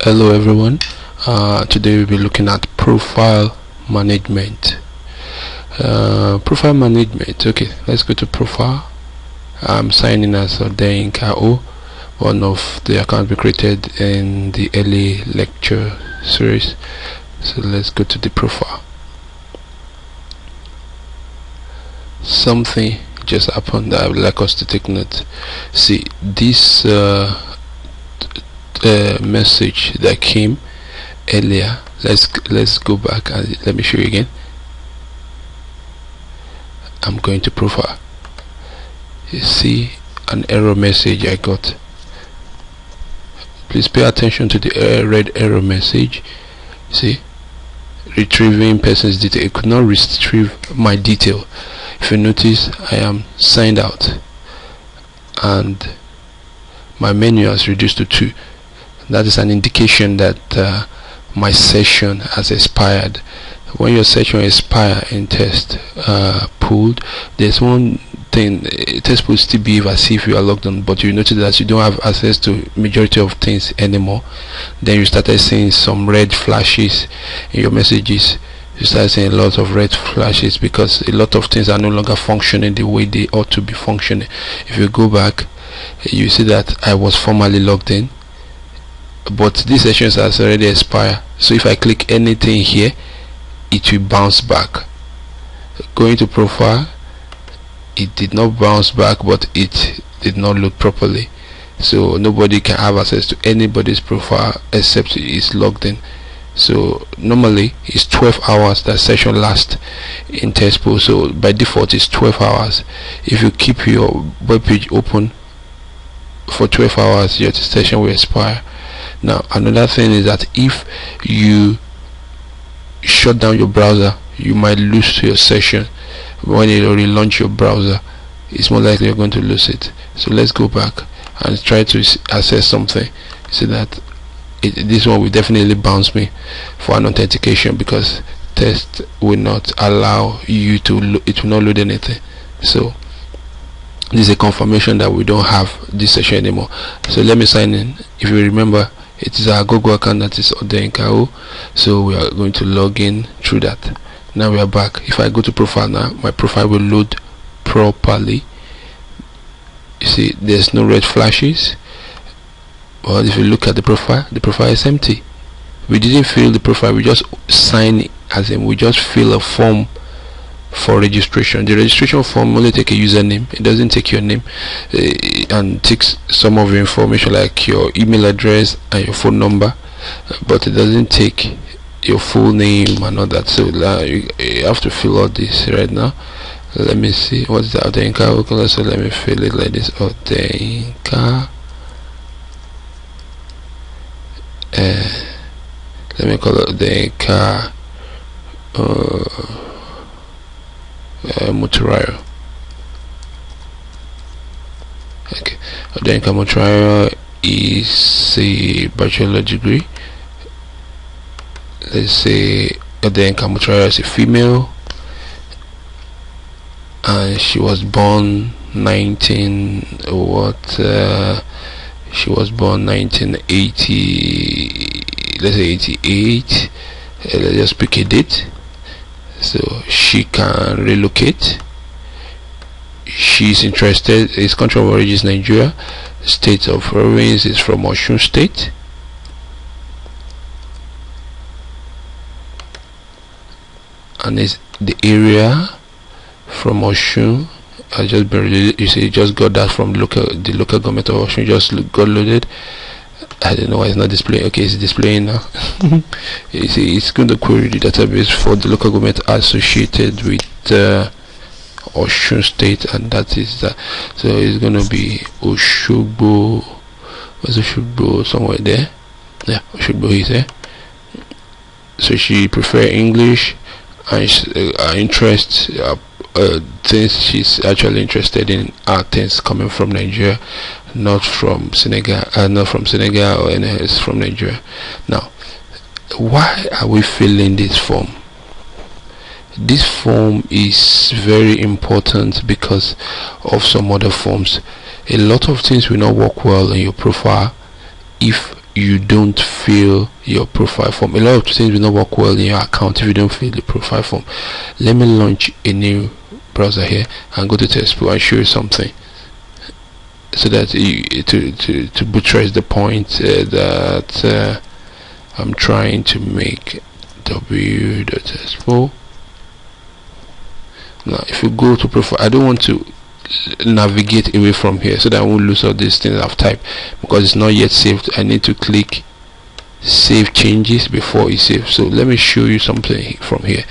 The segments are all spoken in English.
Hello everyone. Today we'll be looking at profile management. Profile management. Okay, let's go to profile. I'm signing as Odeyinka O, one of the accounts we created in the early lecture series. So let's go to the profile. Something just happened that I would like us to take note. See this message that came earlier. Let's go back and let me show you again. I'm going to profile. You see an error message I got. Please pay attention to the red error message. See, retrieving person's detail. It could not retrieve my detail. If you notice, I am signed out and my menu has reduced to 2. That is an indication that my session has expired. When your session expires in test pool, there's one thing. Test pool still behave as if you are logged on, but you notice that you don't have access to majority of things anymore. Then you started seeing some red flashes in your messages. You start seeing a lot of red flashes because a lot of things are no longer functioning the way they ought to be functioning. If you go back, you see that I was formerly logged in, but this session has already expired. So if I click anything here, it will bounce back. Going to profile, it did not bounce back, but it did not load properly, so nobody can have access to anybody's profile except it's logged in. So normally it's 12 hours that session lasts in test pool, so by default it's 12 hours. If you keep your web page open for 12 hours, your session will expire. Now another thing is that if you shut down your browser, you might lose your session. When you relaunch your browser, it's more likely you're going to lose it. So let's go back and try to access something. See that this one will definitely bounce me for an authentication because test will not allow you to it will not load anything. So this is a confirmation that we don't have this session anymore. So let me sign in. If you remember, it is our Google account that is Odeyinka O, so we are going to log in through that. Now we are back. If I go to profile now, my profile will load properly. You see there's no red flashes. Well, if you look at the profile is empty. We didn't fill the profile, we just sign, as in we just fill a form for registration. The registration form only take a username, it doesn't take your name, and takes some of your information like your email address and your phone number, but it doesn't take your full name and all that. So you have to fill all this right now. Let me see, what's the Odeyinka? Okay, so let me fill it like this. Odeyinka, let me call it Odeyinka Motrayo. Okay, Odeyinka Motrayo is a bachelor degree. Let's say Odeyinka Motrayo is a female and she was born 1980, let's say 88. Let's just pick a date. So she can relocate. She's interested. His country of origin is Nigeria. State of province is from Osun State. And it's the area from Osun. I just barely, you see, just got that from the local government of Osun. Just got loaded. I don't know why it's not displaying. Okay, it's displaying now. You see, it's going to query the database for the local government associated with Osun State, and that is that. So it's going to be Osogbo. Where's Osogbo? Somewhere there. Yeah, Osogbo is there. So she prefer English, and her interests, things she's actually interested in are things coming from Nigeria, not from Senegal, or anywhere. It's from Nigeria. Now, why are we filling this form? This form is very important because of some other forms. A lot of things will not work well in your profile if you don't fill your profile form. A lot of things will not work well in your account if you don't fill the profile form. Let me launch a new browser here and go to Testpool and show you something, so that to buttress the point that I'm trying to make. w.testpool. Now if you go to profile, I don't want to navigate away from here so that I won't lose all these things I've typed, because it's not yet saved. I need to click save changes before it saves. So let me show you something from here.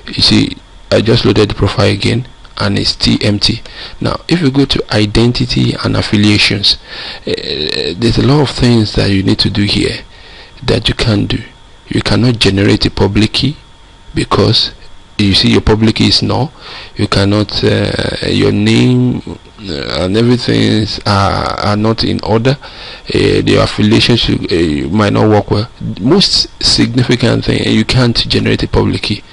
You see, I just loaded the profile again and it's still empty. Now if you go to identity and affiliations, there's a lot of things that you need to do here that you can't do. You cannot generate a public key, because you see your public key is null. You cannot your name and everything are not in order. The affiliations might not work well. Most significant thing, you can't generate a public key.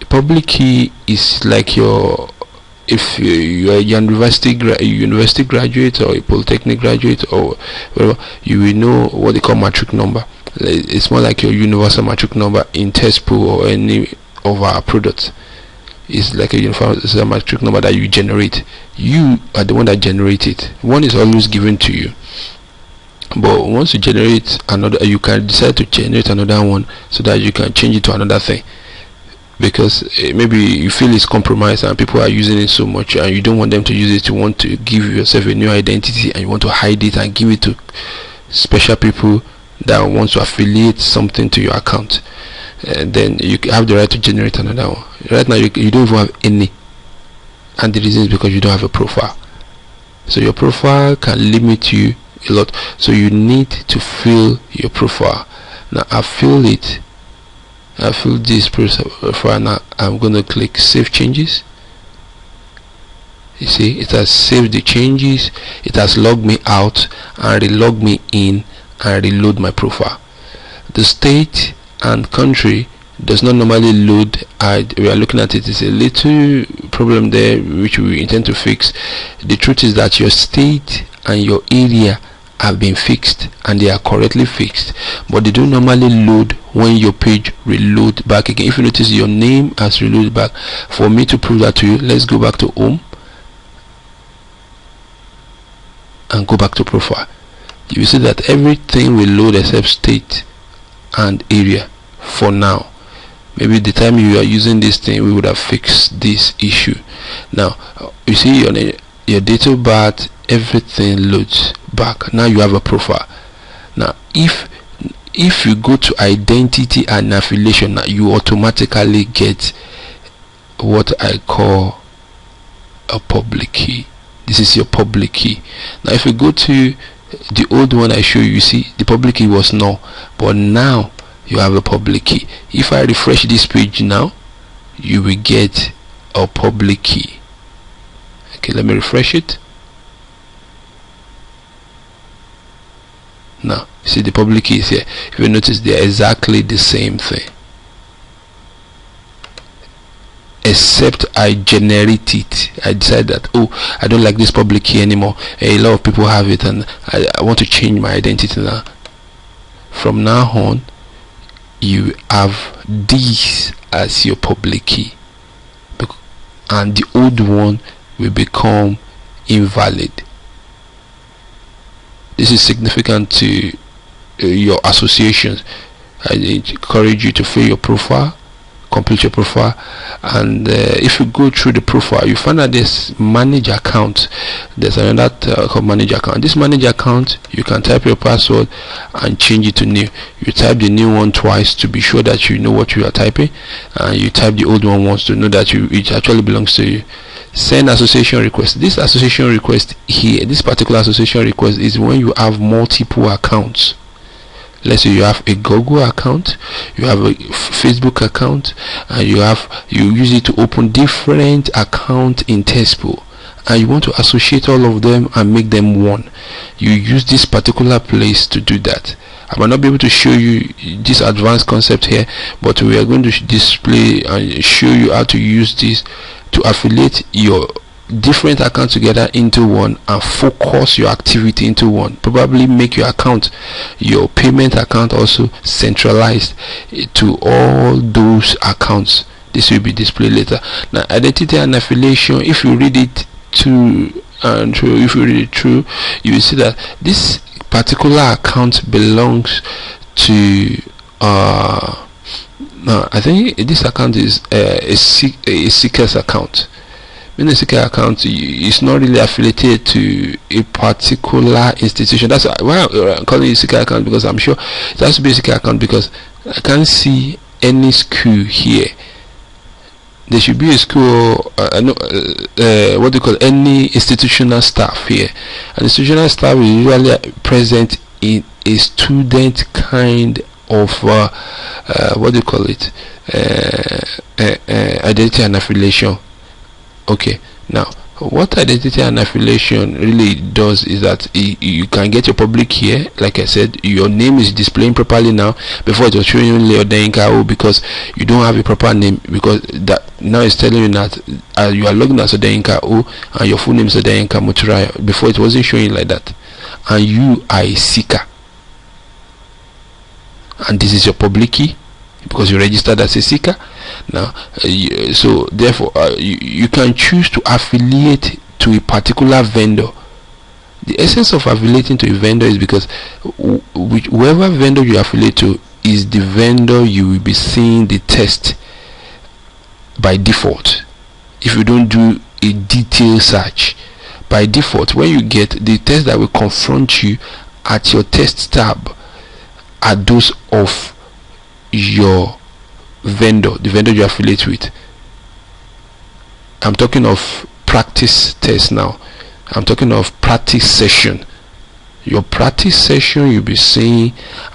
A public key is like your, if you are a university graduate or a polytechnic graduate or whatever, you will know what they call matric number. It's more like your universal matric number in Testpool or any of our products. It's like a universal matric number that you generate. You are the one that generates it. One is always given to you, but once you generate another, you can decide to generate another one so that you can change it to another thing, because maybe you feel it's compromised and people are using it so much and you don't want them to use it. You want to give yourself a new identity and you want to hide it and give it to special people that want to affiliate something to your account. Then you have the right to generate another one. Right now you don't even have any, and the reason is because you don't have a profile. So your profile can limit you a lot, so you need to fill your profile. Now I fill this profile. Now I'm going to click save changes. You see, it has saved the changes, it has logged me out and re-logged me in and reload my profile. The state and country does not normally load. We are looking at it. It's a little problem there which we intend to fix. The truth is that your state and your area have been fixed and they are correctly fixed, but they don't normally load when your page reload back again. If you notice, your name has reloaded back. For me to prove that to you, let's go back to home and go back to profile. You will see that everything will load except state and area for now. Maybe the time you are using this thing, we would have fixed this issue. Now you see your date of birth, everything loads back. Now you have a profile. Now if you go to identity and affiliation, now you automatically get what I call a public key. This is your public key. Now if you go to the old one I show you, you see the public key was null, but now you have a public key. If I refresh this page now, you will get a public key. Okay, let me refresh it. Now see the public key is here. If you notice, they are exactly the same thing, except I generate it. I decide that, oh, I don't like this public key anymore. A lot of people have it and I want to change my identity now. From now on, you have this as your public key, and the old one will become invalid. This is significant to your associations. I encourage you to fill your profile, complete your profile, and if you go through the profile, you find that there's manage account. There's another called manage account. This manage account, you can type your password and change it to new. You type the new one twice to be sure that you know what you are typing, and you type the old one once to know that it actually belongs to you. Send association request. This association request here, this particular association request, is when you have multiple accounts. Let's say you have a Google account, you have a Facebook account, and you use it to open different accounts in Testpool, and you want to associate all of them and make them one. You use this particular place to do that. I might not be able to show you this advanced concept here, but we are going to display and show you how to use this to affiliate your different accounts together into one and focus your activity into one. Probably make your account, your payment account, also centralized to all those accounts. This will be displayed later. Now, identity and affiliation, if you read it to and through, if you read it through, you will see that this particular account belongs to I think this account is a seeker's account. When a seeker account is not really affiliated to a particular institution. That's why I'm calling it a seeker account, because I'm sure it has to be a seeker account, because I can't see any school here. There should be a school, what do you call any institutional staff here. An institutional staff is usually present in a student kind of what do you call it, identity and affiliation. Okay, now what identity and affiliation really does is that you can get your public here. Like I said, your name is displaying properly now. Before it was showing you Leo Odenka because you don't have a proper name, because that now it's telling you that you are logged as Odenka and your full name is Odenka Mutura. Before it wasn't showing like that, and you are a seeker, and this is your public key because you registered as a seeker. Now so therefore you can choose to affiliate to a particular vendor. The essence of affiliating to a vendor is because whoever vendor you affiliate to is the vendor you will be seeing the test by default. If you don't do a detailed search, by default when you get the test that will confront you at your test tab are those of your vendor, the vendor you affiliate with. I'm talking of practice test now. I'm talking of practice session. Your practice session you'll be seeing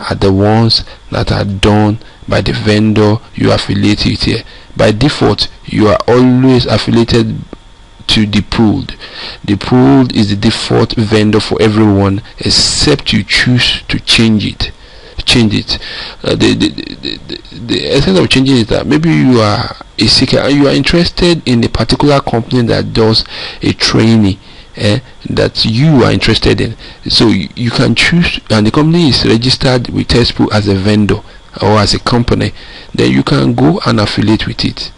are the ones that are done by the vendor you affiliate with here. By default, you are always affiliated to the pooled. The pooled is the default vendor for everyone, except you choose to change it. The essence of changing is that maybe you are a seeker and you are interested in a particular company that does a training that you are interested in, so you can choose, and the company is registered with TestPool as a vendor or as a company, then you can go and affiliate with it.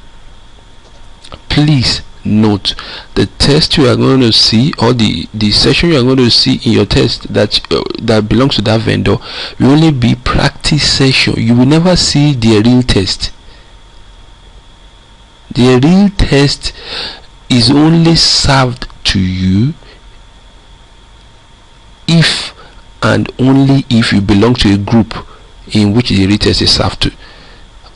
Please note, the test you are going to see, or the session you are going to see in your test that belongs to that vendor, will only be practice session. You will never see the real test. The real test is only served to you if and only if you belong to a group in which the real test is served to.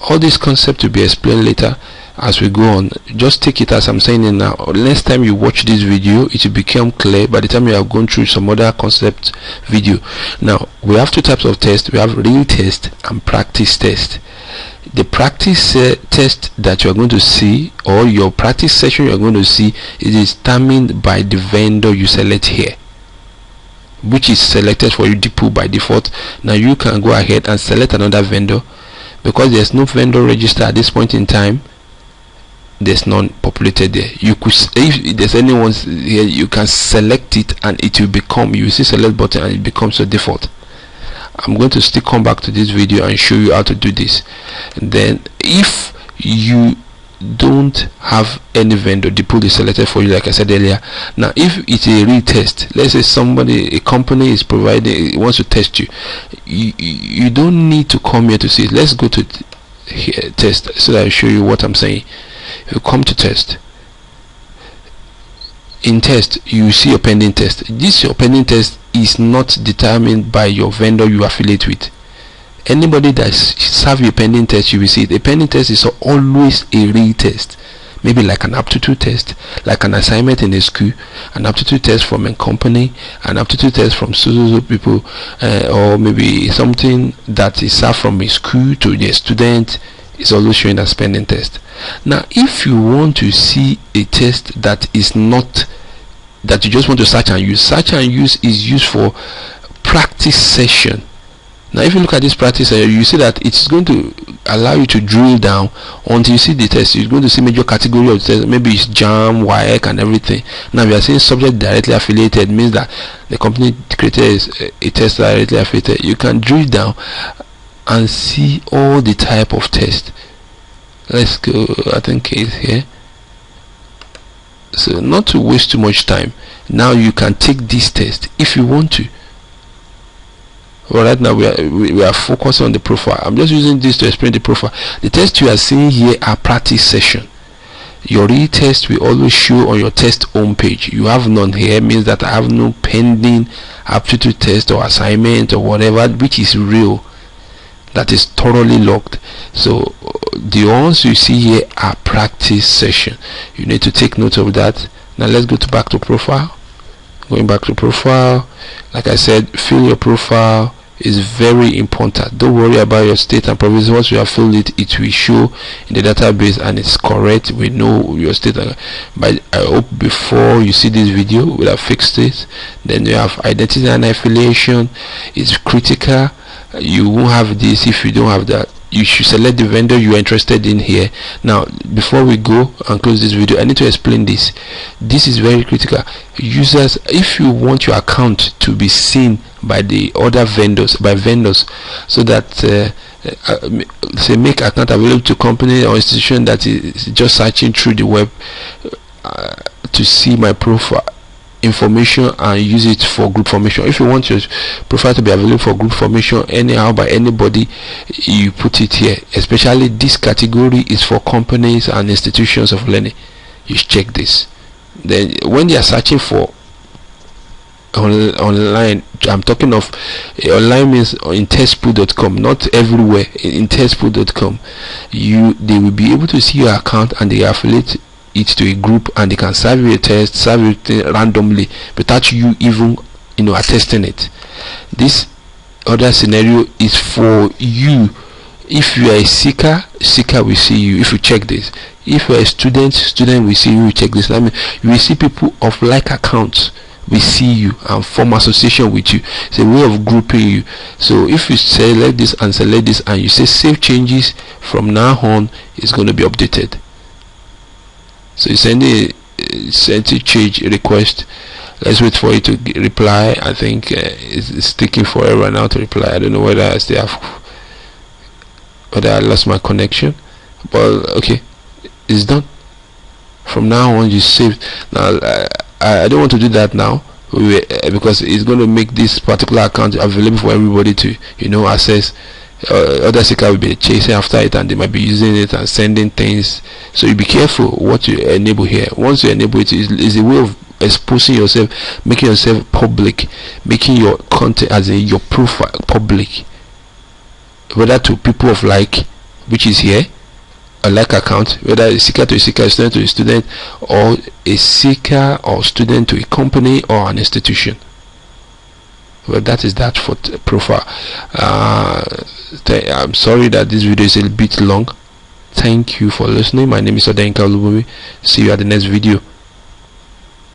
All this concept will be explained later as we go on. Just take it as I'm saying it now. Next time you watch this video, it will become clear by the time you have gone through some other concept video. Now we have two types of tests. We have real test and practice test. The practice test that you are going to see, or your practice session you are going to see, is determined by the vendor you select here, which is selected for you by default. Now you can go ahead and select another vendor, because there's no vendor register at this point in time. There's none populated there. You could, if there's anyone here, you can select it and it will become, you will see select button and it becomes a default. I'm going to still come back to this video and show you how to do this. And then if you don't have any vendor, the pool is selected for you, like I said earlier. Now if it's a retest, let's say a company is providing, wants to test you, you don't need to come here to see it. Let's go to here, test, so that I'll show you what I'm saying. You come to test. In test, you see your pending test. This your pending test is not determined by your vendor you affiliate with. Anybody that serve your pending test, you will see it. A pending test is always a real test. Maybe like an aptitude test, like an assignment in a school, an aptitude test from a company, an aptitude test from so people, or maybe something that is served from a school to the student. Is always showing as pending test. Now if you want to see a test that is not, that you just want to search and use is used for practice session. Now if you look at this practice area, you see that it's going to allow you to drill down until you see the test. You're going to see major category of test. Maybe it's JAMB, WAEC and everything. Now we are saying subject directly affiliated, means that the company created a test directly affiliated. You can drill down and see all the type of test. Let's go, I think it's here. So not to waste too much time, now you can take this test if you want to. Well, right now we are focusing on the profile. I'm just using this to explain the profile. The tests you are seeing here are practice session. Your real test will always show on your test home page. You have none here, means that I have no pending aptitude test or assignment or whatever which is real, that is thoroughly logged. So the ones you see here are practice session. You need to take note of that. Now let's go back to profile. Going back to profile, like I said, fill your profile is very important. Don't worry about your state and province. Once you have filled it, it will show in the database and it's correct. We know your state. But I hope before you see this video we have fixed it. Then you have identity and affiliation. It's critical. You won't have this if you don't have that. You should select the vendor you are interested in here. Now before we go and close this video, I need to explain this. This is very critical. Users, if you want your account to be seen by the other vendors, so that say make account available to company or institution that is just searching through the web to see my profile information and use it for group formation. If you want your profile to be available for group formation anyhow by anybody, you put it here. Especially this category is for companies and institutions of learning. You check this. Then when they are searching for online, I'm talking of online means in testpool.com, not everywhere. In testpool.com, they will be able to see your account and they affiliate it to a group and they can serve you a test, serve you randomly without you even attesting it. This other scenario is for you. If you are a seeker will see you. If you check this, if you are a student will see you. Check this. I mean, you will see people of like accounts will see you and form association with you. It's a way of grouping you. So if you select this and select this and you say save changes, from now on it's going to be updated. So you send a change request. Let's wait for it to reply. I think it's taking forever now to reply. I don't know whether I lost my connection, but okay, it's done. From now on you save. Now I don't want to do that now because it's going to make this particular account available for everybody to access. Other seeker will be chasing after it and they might be using it and sending things. So you be careful what you enable here. Once you enable it, is a way of exposing yourself, making yourself public, making your content as in your profile public, whether to people of like, which is here, a like account, whether a seeker to a seeker, a student to a student, or a seeker or student to a company or an institution. Well, that is that for profile. I'm sorry that this video is a bit long. Thank you for listening. My name is Odenka Olubomi. See you at the next video.